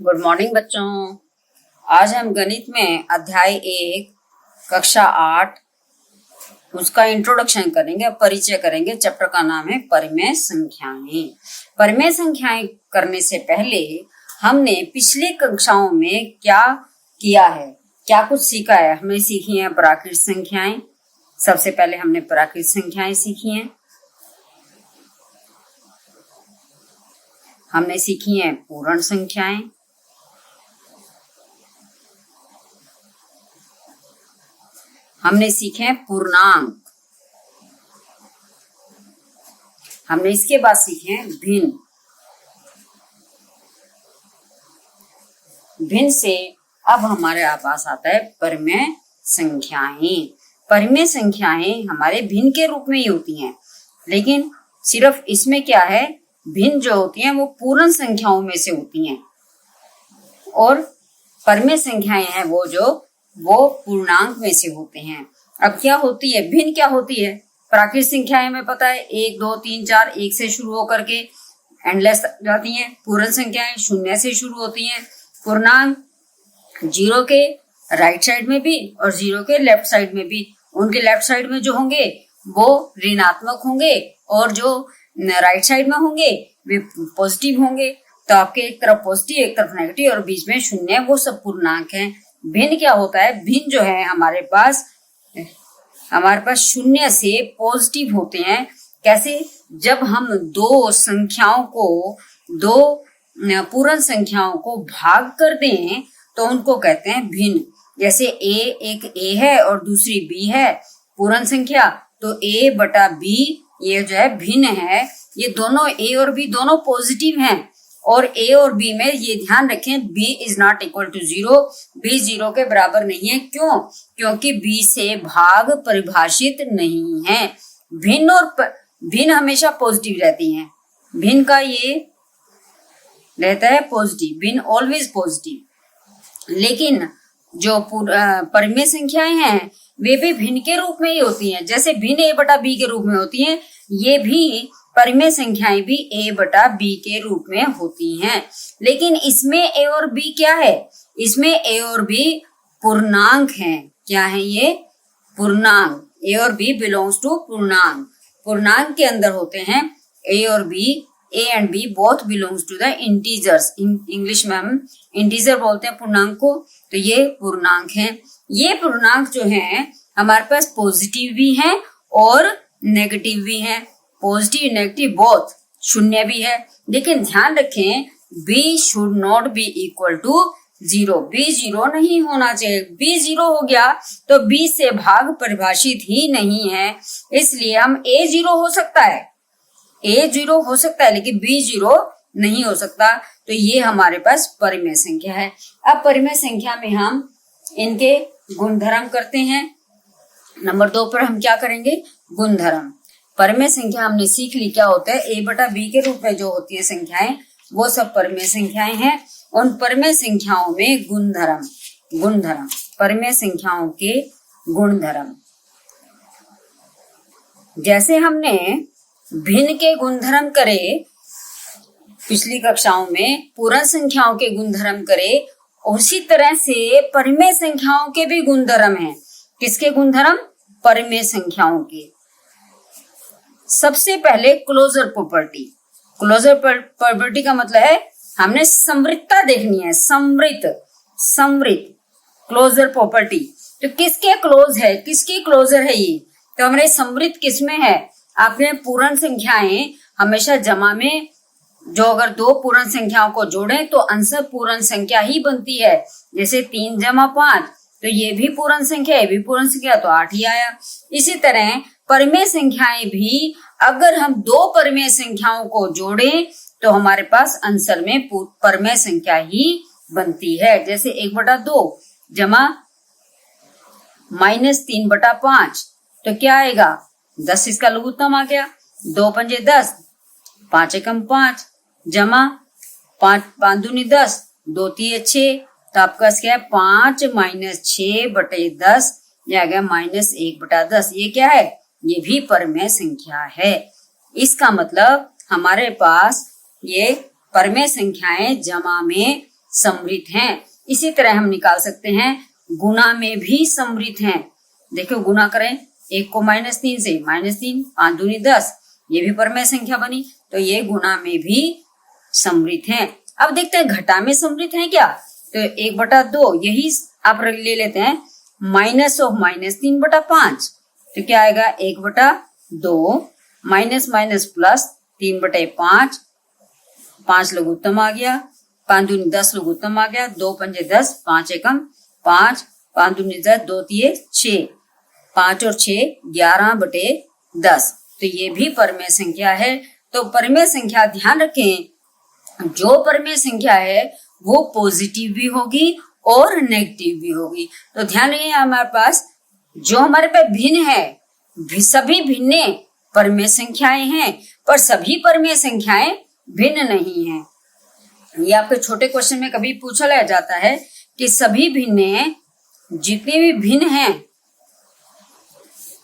Good morning बच्चों। आज हम गणित में अध्याय 1 कक्षा 8 उसका इंट्रोडक्शन करेंगे, परिचय करेंगे। चैप्टर का नाम है परिमेय संख्याएं। परिमेय संख्याएं करने से पहले हमने पिछली कक्षाओं में क्या किया है, क्या कुछ सीखा है। हमने सीखी है प्राकृत संख्याएं। सबसे पहले हमने प्राकृत संख्याएं सीखी हैं। हमने सीखी हैं पूर्ण संख्याएं। हमने सीखे हैं पूर्णांक। हमने इसके बाद सीखे हैं भिन्न। भिन्न से अब हमारे पास आता है परिमेय संख्याएं। परिमेय संख्याएं हमारे भिन्न के रूप में ही होती हैं, लेकिन सिर्फ इसमें क्या है, भिन्न जो होती हैं वो पूर्ण संख्याओं में से होती हैं और परिमेय संख्याएं हैं वो पूर्णांक में से होते हैं। अब क्या होती है भिन्न, क्या होती है। प्राकृत संख्याएं में पता है 1 2 3 4 1 से शुरू होकर के एंडलेस जाती हैं। पूर्ण संख्याएं 0 से शुरू होती हैं। पूर्णांक 0 के राइट साइड में भी और 0 के लेफ्ट साइड में भी। उनके लेफ्ट साइड में जो होंगे वो ऋणात्मक होंगे और जो राइट साइड में होंगे वे पॉजिटिव होंगे। तो आपके एक तरफ पॉजिटिव एक तरफ नेगेटिव और बीच में 0 है, वो सब पूर्णांक हैं। भिन्न क्या होता है, भिन्न जो है हमारे पास 0 से पॉजिटिव होते हैं। कैसे, जब हम दो पूर्ण संख्याओं को भाग कर दें तो उनको कहते हैं भिन्न। जैसे एक A है और दूसरी B है पूर्ण संख्या, तो A बटा B ये जो है भिन्न है। ये दोनों A और B दोनों पॉजिटिव हैं और A और B में ये ध्यान रखें B is not equal to 0। B 0 के बराबर नहीं है। क्यों? क्योंकि B से भाग परिभाषित नहीं है। भिन्न हमेशा पॉजिटिव रहती हैं। भिन्न का ये रहता है पॉजिटिव, भिन्न ऑलवेज पॉजिटिव। लेकिन जो परिमेय संख्याएं हैं वे भी भिन्न के रूप में ही होती हैं। जैसे भिन्न A बटा B के रूप में होती हैं, ये भी परिमेय संख्याएं भी A बटा B के रूप में होती हैं। लेकिन इसमें A और B क्या है, इसमें A और B पूर्णांक हैं। क्या है ये? पूर्णांक। A और B बिलोंग्स टू पूर्णांक। पूर्णांक के अंदर होते हैं A और B। A and B both belongs to the integers. English में हम इंटीजर बोलते हैं पूर्णांक को। तो ये पूर्णांक हैं। ये पूर्णांक जो हैं हमारे पास पॉजिटिव भी हैं और नेगेटिव भी हैं। Positive negative both. 0 भी है, लेकिन ध्यान रखें B should not be equal to 0। B 0 नहीं होना चाहिए। B 0 हो गया तो B से भाग परिभाषित ही नहीं है। इसलिए हम A 0 हो सकता है, A 0 हो सकता है, लेकिन B 0 नहीं हो सकता। तो ये हमारे पास परिमेय संख्या है। अब परिमेय संख्या में हम इनके गुणधर्म करते हैं। नंबर 2 पर हम क्या करेंगे, गुणधर्म। परिमेय संख्या हमने सीख ली क्या होता है। A बटा B के रूप में जो होती है संख्याएं वो सब परिमेय संख्याएं हैं। उन परिमेय संख्याओं में गुणधर्म परिमेय संख्याओं के गुणधर्म। जैसे हमने भिन्न के गुणधर्म करे पिछली कक्षाओं में, पूर्ण संख्याओं के गुणधर्म करे, उसी तरह से परिमेय संख्याओं के भी गुणधर्म हैं। किसके गुणधर्म? परिमेय संख्याओं के। सबसे पहले क्लोजर प्रॉपर्टी। क्लोजर प्रॉपर्टी का मतलब है हमने समृद्धता देखनी है। समृद्ध क्लोजर प्रॉपर्टी। तो किसके क्लोज है, किसकी क्लोजर है ये? तो हमारे समृद्ध किसमें है? आपने पूर्ण संख्याएं हमेशा जमा में, जो अगर 2 पूर्ण संख्याओं को जोड़ें तो अंश पूर्ण संख्या ही बनती है। जैसे 3 जमा 5, तो ये भी पूर्ण संख्या, ये भी पूर्ण संख्या, तो 8 ही आया। इसी तरह परिमेय संख्याएं भी अगर हम 2 परिमेय संख्याओं को जोड़ें तो हमारे पास आंसर में परिमेय संख्या ही बनती है। जैसे 1 बटा 2 जमा -3 बटा 5, तो क्या आएगा? 10 इसका लघुत्तम आ गया। 2 पंजे 10, 5 एकम 5 जमा 5 5 दूनी 10, 2 3 6, तो आपका क्या है 5 - 6 बटे 10, ये आ गया -1 बटा 10। ये क्या है? ये भी परिमेय संख्या है। इसका मतलब हमारे पास ये परिमेय संख्याएं जमा में समृद्ध हैं। इसी तरह हम निकाल सकते हैं गुणा में भी समृद्ध हैं। देखो गुणा करें 1 को -3 से, -3, 5 दूनी 10, ये भी परमेय संख्या बनी, तो ये गुणा में भी समृद्ध हैं। अब देखते हैं घटा में समृद्ध हैं क्या, तो 1/2 यही आप ले लेते हैं, -3/5, तो क्या आएगा 1/2, माइनस माइनस प्लस 3/5, 5 लघुत्तम आ गया, 5 दूनी 10 लघुत्तम आ गया, 2 पंजे 10, 5 एकम 5, 5 दूनी 10, 2 तिये 6, 5 और 6 11/10, तो ये भी परमेय संख्या है। तो परमेय संख्या ध्यान रखें, जो परमेय संख्या है वो पॉजिटिव भी होगी और नेगेटिव भी होगी। तो ध्यान रखिए हमारे पास जो हमारे पास भिन्न है, सभी भिन्न परमेय संख्याएं हैं, पर सभी परमेय संख्याएं भिन्न नहीं हैं। ये आपके छोटे क्वेश्चन में कभी पूछा जाता है कि सभी भिन्न, जितने भी भिन्न हैं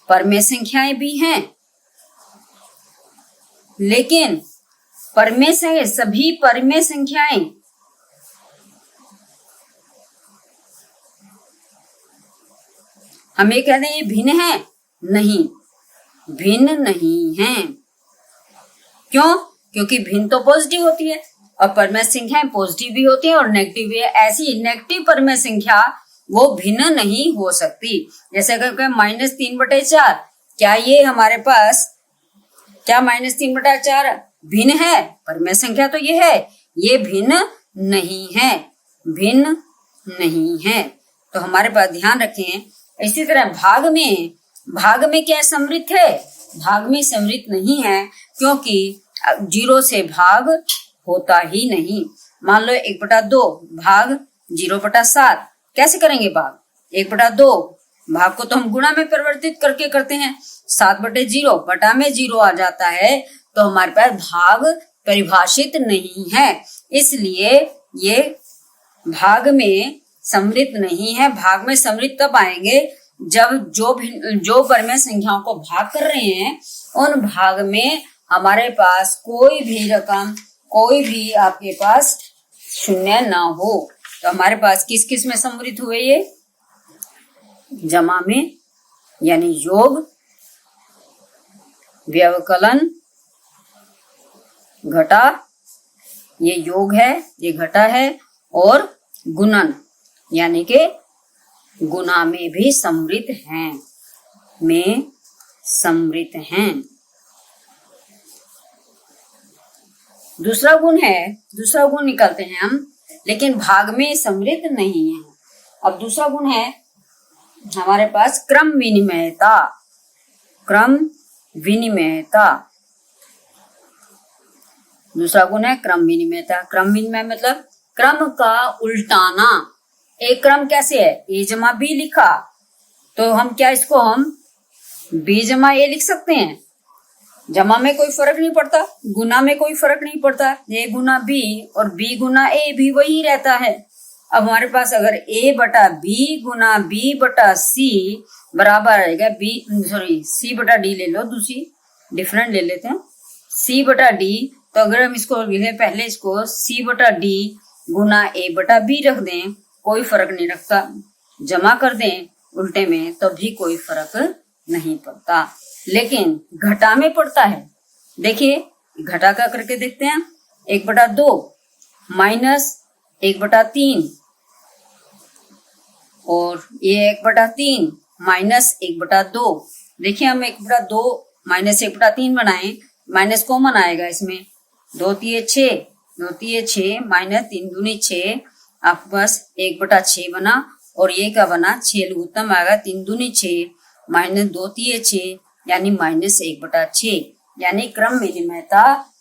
परमेय संख्याएं भी हैं, लेकिन परमेय से सभी परमेय संख्याएं हम ये कहते हैं ये भिन्न है, नहीं, भिन्न नहीं है। क्यों? क्योंकि भिन्न तो पॉजिटिव होती है और परमेय संख्याएं पॉजिटिव भी होती है और नेगेटिव भी है। ऐसी नेगेटिव परमेय संख्या वो भिन्न नहीं हो सकती। जैसे अगर -3/4, क्या ये हमारे पास, क्या -3/4 भिन्न है? परमेय संख्या तो ये है, ये भिन्न नहीं है, भिन्न नहीं है। तो हमारे पास ध्यान रखें। इसी तरह भाग में क्या समृद्ध है? भाग में समृद्ध नहीं है, क्योंकि 0 से भाग होता ही नहीं। मान लो 1/2 भाग 0/7, कैसे करेंगे भाग? 1/2 भाग को तो हम गुणा में परिवर्तित करके करते हैं, 7/0 बटा में 0 आ जाता है, तो हमारे पास भाग परिभाषित नहीं है, इसलिए ये भाग में समृद्ध नहीं है। भाग में समृद्ध तब आएंगे जब जो परमेय संख्याओं को भाग कर रहे हैं उन भाग में हमारे पास कोई भी रकम, कोई भी आपके पास शून्य ना हो। तो हमारे पास किस किस में समृद्ध हुए? ये जमा में, यानी योग, व्यवकलन, घटा, ये योग है, ये घटा है, और गुणन यानी के गुणा में भी समृद्ध हैं, में समृद्ध हैं। दूसरा गुण है, दूसरा गुण निकालते हैं हम, लेकिन भाग में समृद्ध नहीं है। अब दूसरा गुण है हमारे पास क्रम विनिमयता। क्रम विनिमयता दूसरा गुण है क्रम विनिमयता। क्रम विनिमय मतलब क्रम का उल्टाना। एक क्रम कैसे है? ए जमा बी लिखा, तो हम क्या इसको हम बी जमा ए लिख सकते हैं? जमा में कोई फर्क नहीं पड़ता, गुना में कोई फर्क नहीं पड़ता, ए गुना बी और बी गुना ए भी वही रहता है। अब हमारे पास अगर ए बटा बी गुना बी बटा सी बराबर आएगा सी बटा डी ले लो, दूसरी डिफरेंट ले लेते हैं, सी बटा डी। तो अगर हम इसको लिखे पहले इसको सी बटा डी गुना ए बटा बी रख दें, कोई फर्क नहीं रखता, जमा कर दें उल्टे में तो भी कोई फर्क नहीं पड़ता, लेकिन घटा में पड़ता है। देखिए घटा का करके देखते हैं, 1/2 माइनस 1/3 और ये 1/3 माइनस 1/2। देखिए हम 1/2 माइनस 1/3 बनाए, माइनस कॉमन आएगा इसमें, 2 तिये 6, 2 तिये 6 माइनस 3 दूनी 6, आपके पास 1/6 बना और ये क्या बना 6 लघुत्तम आएगा, 3 दूनी 6 माइनस 2 तिये 6 यानी -1/6। यानी क्रम विनिमयता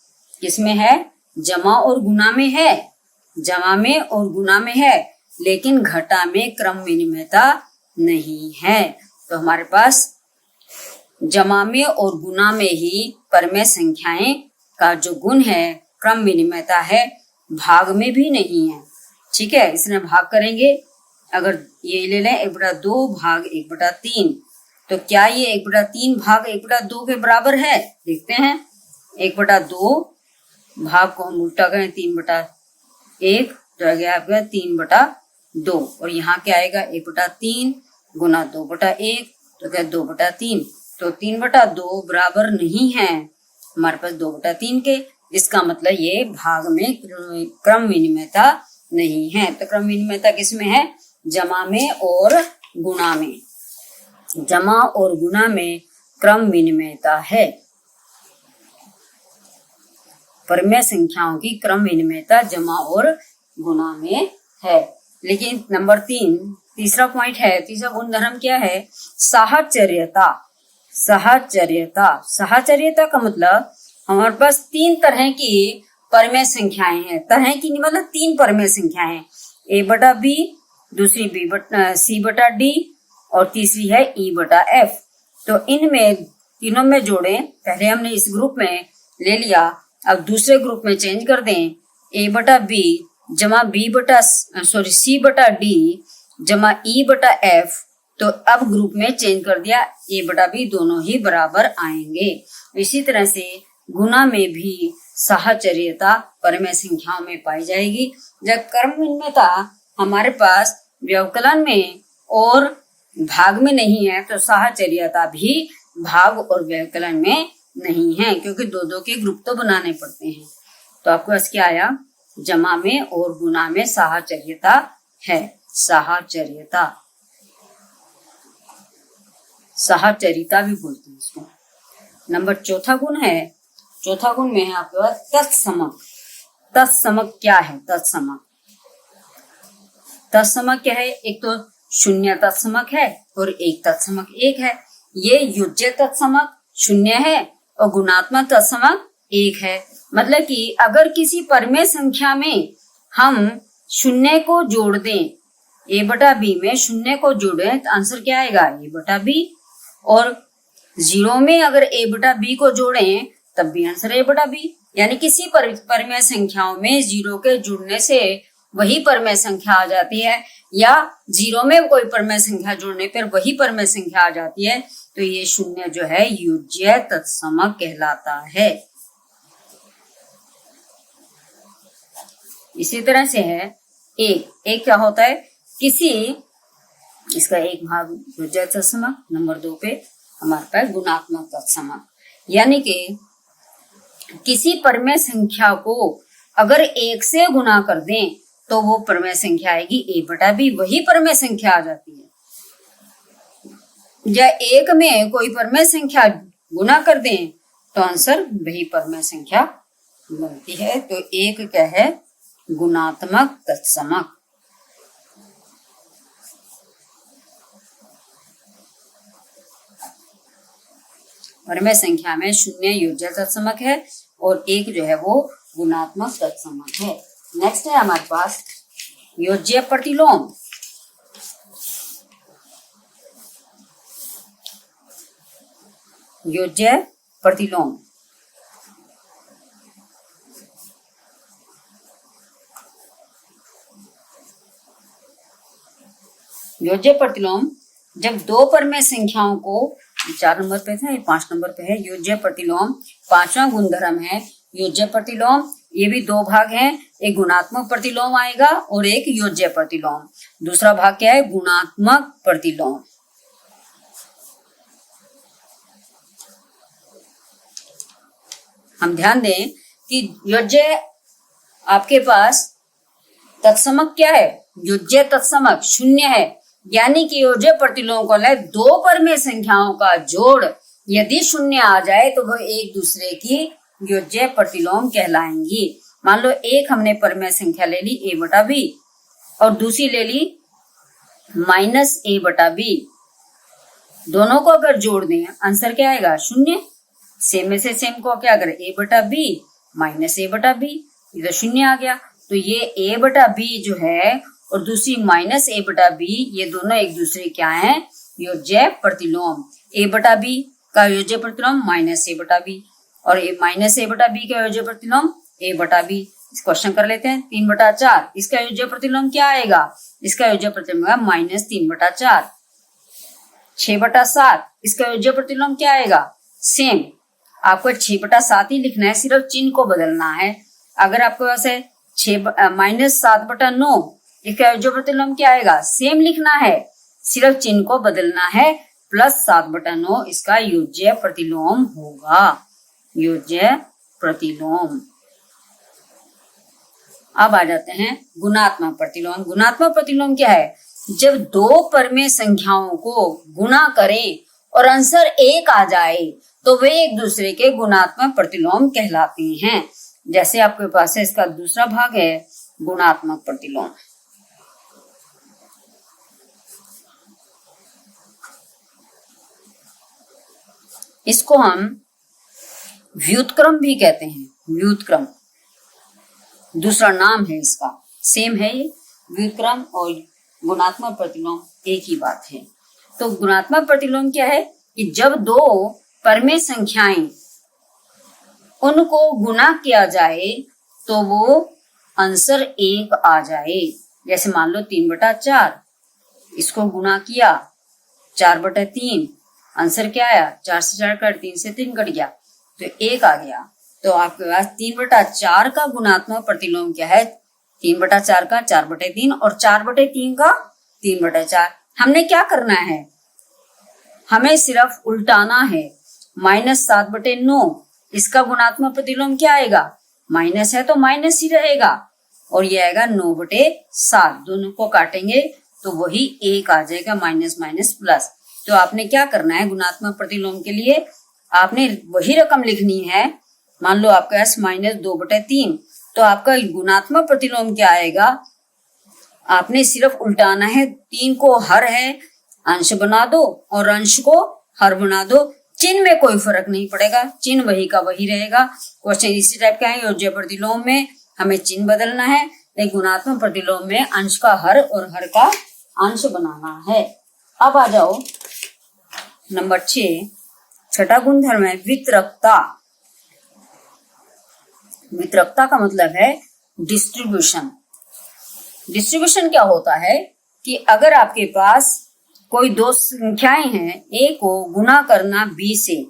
किसमें है? जमा और गुना में है, जमा में और गुना में है, लेकिन घटा में क्रम विनिमयता नहीं है। तो हमारे पास जमा में और गुना में ही परमेय संख्याएं का जो गुण है क्रम विनिमयता है, भाग में भी नहीं है। ठीक है, इसमें भाग करेंगे, अगर ये ले लें 1/2 भाग 1/3, तो क्या ये 1/3 भाग 1/2 के बराबर है? देखते हैं, 1/2 भाग को हम उल्टा करें 3/1 तो आ गया आपका 3/2 और यहाँ क्या आएगा 1/3 गुना 2/1 तो क्या 2/3 तो 3/2 बराबर नहीं है हमारे पास 2/3 के। इसका मतलब ये भाग में क्रम विनिमयता नहीं है। तो क्रम विनिमयता किसमें है? जमा में और गुणा में। जमा और गुणा में क्रम विनिमयता है। परमेय संख्याओं की क्रम विनिमयता जमा और गुणा में है। लेकिन नंबर 3 तीसरा पॉइंट है, तीसरा गुणधर्म क्या है? साहचर्यता। साहचर्यता, साहचर्यता का मतलब हमारे पास 3 तरह की परमेय संख्याएं हैं। तरह की नहीं मतलब 3 परमेय संख्याएं हैं, a/b, दूसरी c/d और तीसरी है e/f। तो इनमें तीनों में जोड़ें। पहले हमने इस ग्रुप में ले लिया, अब दूसरे ग्रुप में चेंज कर दें। a/b जमा c/d जमा e/f। तो अब ग्रुप में चेंज कर दिया, a/b दोनों ही बराबर आएंगे। इसी तरह से गुणा में भी साहचर्यता परमेय संख्याओं में पाई जाएगी। जब क्रम विनिमयता हमारे पास व्यवकलन में और भाग में नहीं है तो साहचर्यता भी भाग और व्यवकलन में नहीं है, क्योंकि दो के ग्रुप तो बनाने पड़ते हैं। तो आपके पास क्या आया? जमा में और गुणा में साहचर्यता है। साहचर्यता, साहचर्यता भी बोलते हैं इसको। नंबर चौथा गुण है, चौथा गुण में है आपके पास तत्समक। तत्समक क्या है? तत्समक, तत्समक क्या है? एक तो शून्य तत्समक है और एक तत्समक 1 है। ये युज्य तत्समक 0 है और गुणात्मक तत्समक 1 है। मतलब कि अगर किसी परमेय संख्या में हम 0 को जोड़ दें, a/b में 0 को जोड़ें तो आंसर क्या आएगा? a/b। और 0 में अगर a/b को जोड़ें तब भी आंसर a/b। यानी किसी परमेय संख्याओं में 0 के जुड़ने से वही परमेय संख्या आ जाती है, या 0 में कोई परमेय संख्या जोड़ने पर वही परमेय संख्या आ जाती है, तो ये 0 जो है युज्य तत्समक कहलाता है। इसी तरह से है एक क्या होता है? किसी इसका एक भाग युज्य तत्समक। नंबर 2 पे हमारे पास गुणात्मक तत्समक, यानी कि किसी परमेय संख्या को अगर 1 से गुणा कर दें तो वो परमेय संख्या आएगी a/b, वही परमेय संख्या आ जाती है। या 1 में कोई परमेय संख्या गुणा कर दें तो आंसर वही परमेय संख्या बनती है। तो एक क्या है? गुणात्मक तत्समक। परमेय संख्या में 0 युज्य तत्समक है और 1 जो है वो गुणात्मक तत्समक है। नेक्स्ट है हमारे पास योज्य प्रतिलोम। योज्य प्रतिलोम, योज्य प्रतिलोम जब 2 परमेय संख्याओं को 4 नंबर पे था, ये 5 नंबर पे है योज्य प्रतिलोम। 5वां गुणधर्म है योज्य प्रतिलोम। ये भी 2 भाग हैं, एक गुणात्मक प्रतिलोम आएगा और एक योज्य प्रतिलोम। दूसरा भाग क्या है? गुणात्मक प्रतिलोम। हम ध्यान दें कि योज्य आपके पास तत्समक क्या है? योज्य तत्समक 0 है, यानी कि योज्य प्रतिलोम को 2 परमेय संख्याओं का जोड़ यदि 0 आ जाए तो वह एक दूसरे की योज्य प्रतिलोम कहलाएंगी। मान लो एक हमने परमेय संख्या ले ली a/b और दूसरी ले ली -a/b। दोनों को अगर जोड़ दें आंसर क्या आएगा? 0। सेम में से सेम को क्या करें? a/b -a/b, ये तो 0 आ गया। तो ये a/b जो है और दूसरी -a/b, ये दोनों एक दूसरे क्या है? योज्य प्रतिलोम। a/b का योज्य प्रतिलोम -a/b और -a/b का योज्य प्रतिलोम a/b। इस क्वेश्चन कर लेते हैं। 3/4 इसका योज्य प्रतिलोम क्या आएगा? इसका योज्य प्रतिलोम आएगा -3/4। 6/7 इसका योज्य प्रतिलोम क्या आएगा? सेम, आपको 6/7 ही लिखना है, सिर्फ चिन्ह को बदलना है। अगर आपके पास है -7/9, इसका योज्य प्रतिलोम क्या आएगा? सेम लिखना है, सिर्फ चिन्ह को बदलना है, +7/9 इसका योज्य प्रतिलोम होगा, योज्य प्रतिलोम। अब आ जाते हैं गुणात्मक प्रतिलोम। गुणात्मक प्रतिलोम क्या है? जब दो परमेय संख्याओं को गुणा करें और आंसर 1 आ जाए तो वे एक दूसरे के गुणात्मक प्रतिलोम कहलाते हैं। जैसे आपके पास है, इसका दूसरा भाग है गुणात्मक प्रतिलोम। इसको हम व्युत्क्रम भी कहते हैं, व्युत्क्रम दूसरा नाम है इसका, सेम है ये, व्युत्क्रम और गुणात्मक प्रतिलोम एक ही बात है। तो गुणात्मक प्रतिलोम क्या है कि जब दो परमेय संख्याएं उनको गुणा किया जाए तो वो आंसर 1 आ जाए। जैसे मान लो 3/4, इसको गुणा किया 4/3, आंसर क्या आया? 4 से 4 कट, 3 से 3 कट गया तो 1 आ गया। तो आपके पास 3/4 का गुणात्मक प्रतिलोम क्या है? 3/4 का 4/3 और 4/3 का 3/4। हमने क्या करना है? हमें सिर्फ उल्टाना है। -7/9 इसका गुणात्मक प्रतिलोम क्या आएगा? माइनस है तो माइनस ही रहेगा, और ये आएगा 9/7। दोनों को काटेंगे तो वही 1 आ जाएगा, माइनस माइनस प्लस। तो आपने क्या करना है गुणात्मक प्रतिलोम के लिए? आपने वही रकम लिखनी है। मान लो आपके पास -2/3, तो आपका गुणात्मक प्रतिलोम क्या आएगा? आपने सिर्फ उल्टाना है, 3 को हर है अंश बना दो और अंश को हर बना दो। चिन्ह में कोई फर्क नहीं पड़ेगा, चिन्ह वही का वही रहेगा। क्वेश्चन इसी टाइप का है। योज्य प्रतिलोम में हमें चिन्ह बदलना है, लेकिन गुणात्मक प्रतिलोम में अंश का हर और हर का अंश बनाना है। अब आ जाओ नंबर 6, छठा गुणधर्म है वितरकता। वितरकता का मतलब है डिस्ट्रीब्यूशन। डिस्ट्रीब्यूशन क्या होता है कि अगर आपके पास कोई दो संख्याएं हैं, ए को गुणा करना बी से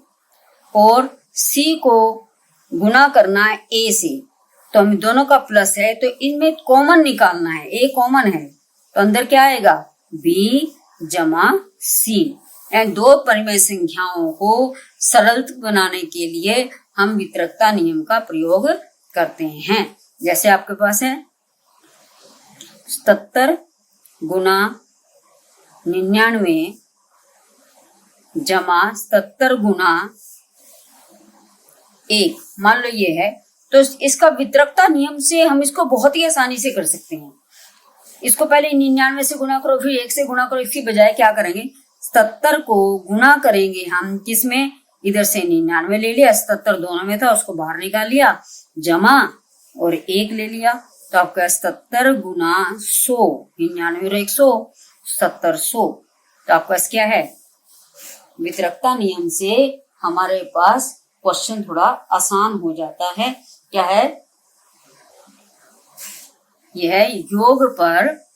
और सी को गुणा करना ए से, तो हम दोनों का प्लस है तो इनमें कॉमन निकालना है। ए कॉमन है तो अंदर क्या आएगा? बी जमा सी। दो परिमेय संख्याओं को सरल बनाने के लिए हम वितरकता नियम का प्रयोग करते हैं। जैसे आपके पास है 77 गुना 99 जमा 77 गुना 1, मान लो ये है। तो इसका वितरकता नियम से हम इसको बहुत ही आसानी से कर सकते हैं। इसको पहले 99 से गुणा करो, फिर 1 से गुणा करो। इसकी बजाय क्या करेंगे? 77 को गुणा करेंगे हम किसमें? इधर से 99 ले लिया, 77 दोनों में था उसको बाहर निकाल लिया, जमा और 1 ले लिया। तो आपका 77 गुना 100, 99 और 100, 7700। तो आपके पास क्या है? वितरकता नियम से हमारे पास क्वेश्चन थोड़ा आसान हो जाता है। क्या है? यह है योग पर।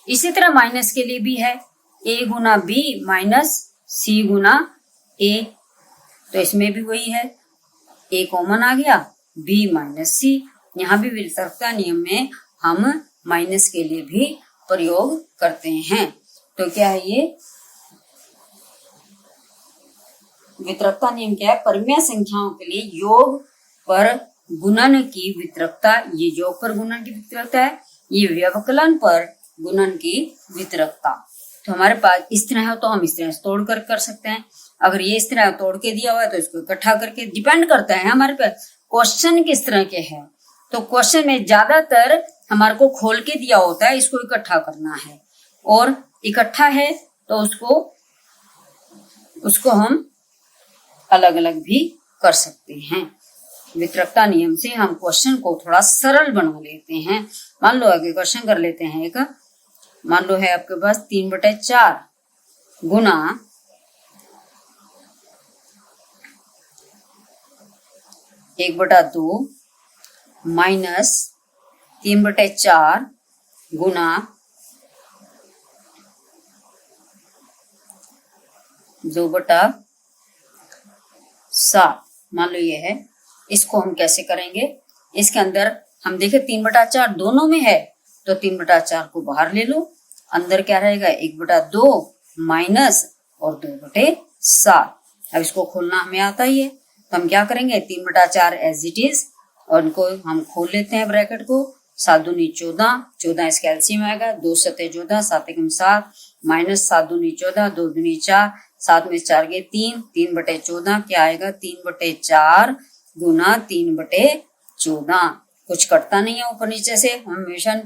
इसी तरह माइनस के लिए भी है, ए गुना बी माइनस सी गुना ए। तो इसमें भी वही है, ए कॉमन आ गया, बी माइनस सी। यहाँ भी वितरकता नियम में हम माइनस के लिए भी प्रयोग करते हैं। तो क्या है ये? वितरकता नियम क्या है? परिमेय संख्याओं के लिए योग पर गुणन की वितरकता, ये योग पर गुणन की वितरकता है, ये व्यवकलन पर गुणन की वितरकता। तो हमारे पास इस तरह है तो हम इस तरह से तोड़ कर सकते हैं। अगर ये इस तरह तोड़ के दिया हुआ है तो इसको इकट्ठा करके, डिपेंड करता है हमारे पास क्वेश्चन किस तरह के हैं। तो क्वेश्चन में ज्यादातर हमारे को खोल के दिया होता है, इसको इकट्ठा करना है, और इकट्ठा है तो उसको हम अलग अलग भी कर सकते हैं। वितरकता नियम से हम क्वेश्चन को थोड़ा सरल बना लेते हैं। मान लो आगे क्वेश्चन कर लेते हैं एक। मान लो है आपके पास 3/4 गुना 1/2 माइनस 3/4 गुना 2/7। मान लो ये है। इसको हम कैसे करेंगे? इसके अंदर हम देखे 3/4 दोनों में है, तो 3/4 को बाहर ले लो, अंदर क्या रहेगा 1/2 माइनस और 2/7। अब इसको खोलना हमें आता ही है, तो हम क्या करेंगे 3/4 एज इट इज, और इनको हम खोल लेते हैं ब्रैकेट को। 7 दूनी 14, 14 इसका एलसीएम आएगा, 2 सते 14, 7 एकम 7 माइनस 7 दूनी 14, 2 दूनी 4, 7 में 4 गए 3, 3/14 क्या आएगा 3/4 गुना 3/14। कुछ कटता नहीं है ऊपर नीचे से, हम हमेशा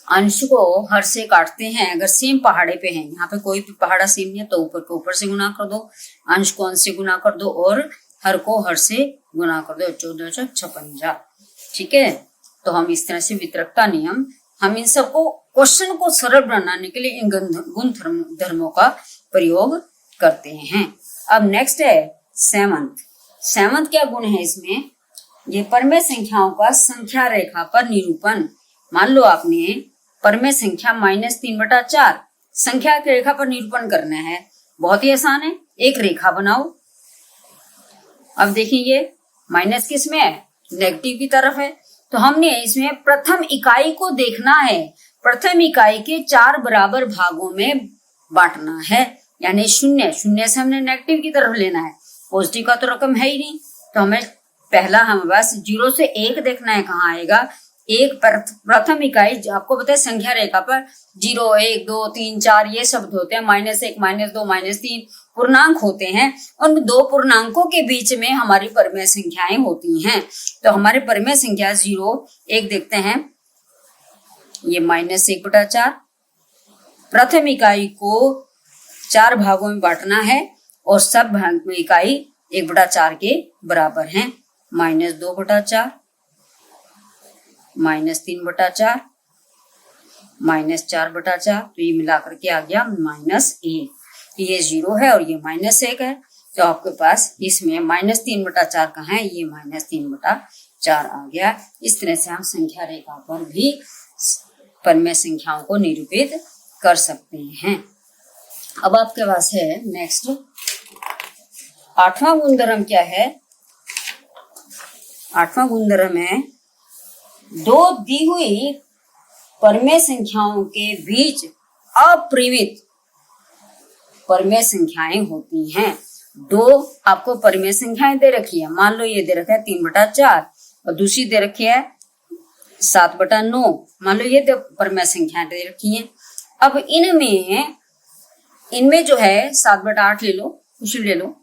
अंश को हर से काटते हैं। अगर सेम पहाड़े पे है, यहाँ पे कोई भी पहाड़ा सेम नहीं है, तो ऊपर को ऊपर से गुना कर दो, अंश को अंश से गुना कर दो और हर को हर से गुना कर दो, 14 × 56। ठीक है, तो हम इस तरह से वितरकता नियम, हम इन सबको क्वेश्चन को सरल बनाने के लिए इन गुण धर्मों का प्रयोग करते हैं। अब नेक्स्ट है सेवंथ। सेवंथ क्या गुण है इसमें, ये परमेय संख्याओं का संख्या रेखा पर निरूपण। मान लो आपने परमेय संख्या -3/4 संख्या की रेखा पर निरूपण करना है, बहुत ही आसान है, एक रेखा बनाओ। अब देखिए ये माइनस किस में है, नेगेटिव की तरफ है, तो हमने इसमें प्रथम इकाई को देखना है, प्रथम इकाई के 4 बराबर भागों में बांटना है, यानी 0 से हमने नेगेटिव की तरफ लेना है, पॉजिटिव का तो रकम है ही नहीं, तो हमें पहला हम बस 0 से 1 देखना है कहाँ आएगा। एक प्रथम इकाई आपको पता है संख्या रेखा पर 0, 1, 2, 3, 4 ये शब्द होते हैं, -1, -2, -3 पूर्णांक होते हैं। उन दो पूर्णांकों के बीच में हमारी परमेय संख्याएं होती हैं, तो हमारे परमेय संख्या 0, 1 देखते हैं, ये -1/4। प्रथम इकाई को 4 भागों में बांटना है और सब भाग में इकाई 1/4 के बराबर हैं, -2/4, -3/4, -4/4, तो ये मिलाकर के आ गया -1। ये 0 है और ये -1 है, तो आपके पास इसमें -3/4 कहाँ है, ये -3/4 आ गया। इस तरह से हम संख्या रेखा पर भी परमेय संख्याओं को निरूपित कर सकते हैं। अब आपके पास है नेक्स्ट 8वां गुणधर्म क्या है। 8वां गुणधर्म है दो दी हुई परमेय संख्याओं के बीच अपरिमित परमेय संख्याएं होती हैं। दो आपको परमेय संख्याएं दे रखी है, मान लो ये दे रखा है 3/4 और दूसरी दे रखी है 7/9, मान लो ये दो परमेय संख्याएं दे रखी हैं। अब इनमें जो है 7/8 ले लो, कुछ ले लो,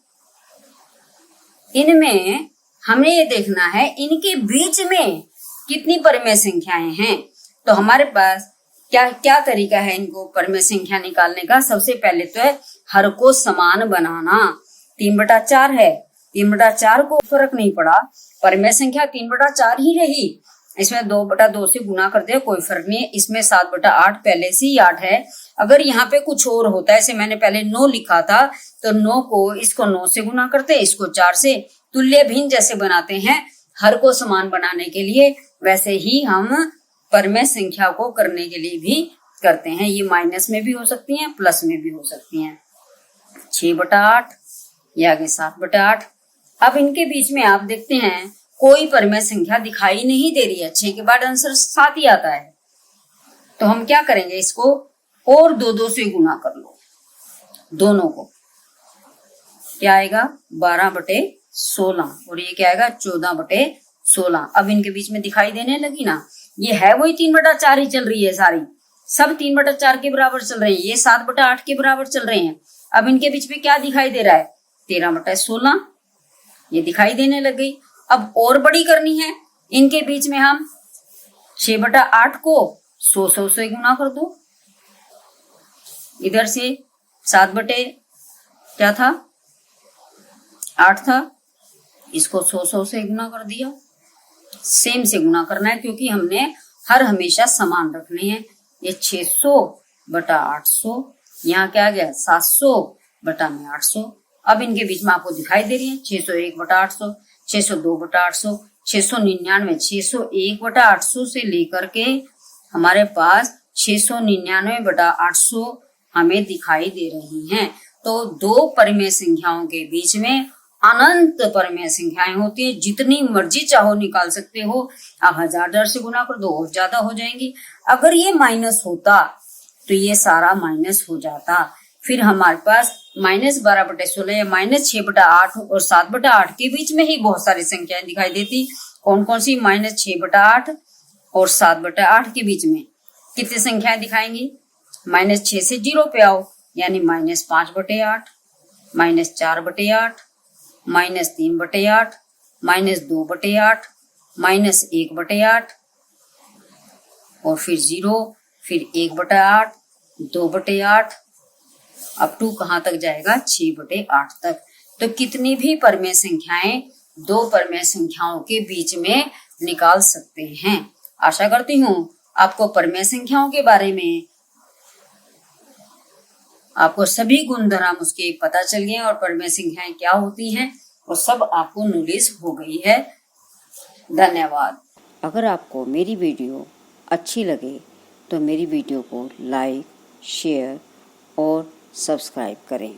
इनमें हमें ये देखना है इनके बीच में कितनी परमेय संख्याएं हैं। तो हमारे पास क्या तरीका है इनको परमेय संख्या निकालने का। सबसे पहले तो है हर को समान बनाना। 3/4 है, 3/4 को फर्क नहीं पड़ा, परमेय संख्या 3/4 ही रही, इसमें 2/2 से गुना कर दिया, कोई फर्क नहीं है। इसमें 7/8 पहले से ही 8 है। अगर यहाँ पे कुछ और होता है, ऐसे मैंने पहले 9 लिखा था, तो 9 को इसको 9 से गुना करते, इसको 4 से, तुल्य भिन्न जैसे बनाते हैं हर को समान बनाने के लिए, वैसे ही हम परमेय संख्या को करने के लिए भी करते हैं। ये माइनस में भी हो सकती हैं, प्लस में भी हो सकती हैं। 6/8 ये आगे 7/8। अब इनके बीच में आप देखते हैं कोई परमेय संख्या दिखाई नहीं दे रही है, 6 के बाद आंसर 7 ही आता है, तो हम क्या करेंगे, इसको और 2 से गुना कर लो, दोनों को, क्या आएगा 12/16 और ये क्या आएगा 14/16। अब इनके बीच में दिखाई देने लगी ना, ये है वही 3/4 ही चल रही है, सारी सब 3/4 के बराबर चल रहे हैं, ये 7/8 के बराबर चल रहे हैं। अब इनके बीच में क्या दिखाई दे रहा है 13/16, ये दिखाई देने लग गई। अब और बड़ी करनी है, इनके बीच में हम 6/8 को 100 से गुना कर दो, इधर से 7/क्या था 8 था, इसको 100 से गुना कर दिया। सेम से गुना करना है क्योंकि हमने हर हमेशा समान रखने हैं। ये 600/800, यहाँ क्या आ गया 700/800। अब इनके बीच में आपको दिखाई दे रही है 601/800, 602/800, 699, 601/800 से लेकर के हमारे पास 699/800 हमें दिखाई दे रही हैं। तो दो परमेय संख्याओं के बीच में अनंत परमेय संख्याएं होती है, जितनी मर्जी चाहो निकाल सकते हो। आप 1000 से गुना कर दो और ज्यादा हो जाएंगी। अगर ये माइनस होता तो ये सारा माइनस हो जाता। फिर हमारे पास -12/16 या -6/8 और 7/8 के बीच में ही बहुत सारी संख्याएं दिखाई देती। कौन कौन सी? -6/8 और 7/8 के बीच में कितनी संख्याएं दिखाएंगी? -6 से 0 पे आओ, यानी -5/8, -4/8, -3/8, -2/8, -1/8 और फिर 0, फिर 1/8, 2/8 अप टू कहाँ तक जाएगा? 6/8 तक। तो कितनी भी परमेय संख्याएं दो परमेय संख्याओं के बीच में निकाल सकते हैं। आशा करती हूँ आपको परमेय संख्याओं के बारे में आपको सभी गुणधर्म उसके पता चल गए और परमेय संख्याएं क्या होती हैं वो सब आपको नॉलेज हो गई है। धन्यवाद। अगर आपको मेरी वीडियो अच्छी लगे तो मेरी वीडियो को लाइक, शेयर और सब्सक्राइब करें।